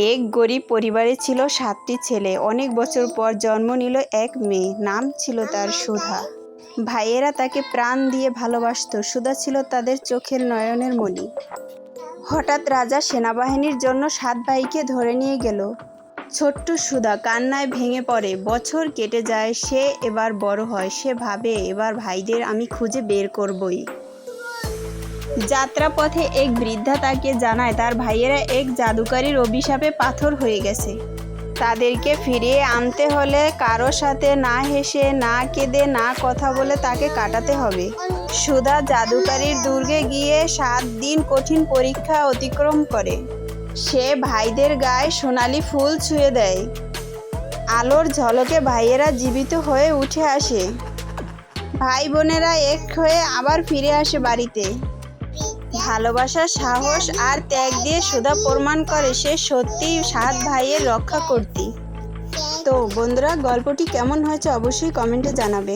এক গরিব পরিবারে ছিল ৭টি ছেলে। অনেক বছর পর জন্ম নিল এক মেয়ে। নাম ছিল তার সুধা। ভাইয়েরা তাকে প্রাণ দিয়ে ভালোবাসত। সুধা ছিল তাদের চোখের নয়নের মণি। হঠাৎ রাজা সেনাবাহিনীর জন্য ৭ ভাইকে ধরে নিয়ে গেল। ছোট্ট সুধা কান্নায় ভেঙে পড়ে। বছর কেটে যায়, সে এবার বড় হয়। সে ভাবে, এবার ভাইদের আমি খুঁজে বের করবই। যাত্রাপথে এক বৃদ্ধা তাকে জানায় তার ভাইয়েরা এক জাদুকারীর অভিশাপে পাথর হয়ে গেছে। তাদেরকে ফিরিয়ে আনতে হলে কারো সাথে না হেসে, না কেঁদে, না কথা বলে তাকে কাটাতে হবে। সুধা জাদুকারীর দুর্গে গিয়ে ৭ দিন কঠিন পরীক্ষা অতিক্রম করে। সে ভাইদের গায়ে সোনালি ফুল ছুঁয়ে দেয়। আলোর ঝলকে ভাইয়েরা জীবিত হয়ে উঠে আসে। ভাই বোনেরা এক হয়ে আবার ফিরে আসে বাড়িতে। ভালোবাসা, সাহস আর ত্যাগ দিয়ে সুধা প্রমাণ করে সে সত্যিই ৭ ভাইয়ের রক্ষা করতি। তো বন্ধুরা, গল্পটি কেমন হয়েছে অবশ্যই কমেন্টে জানাবে।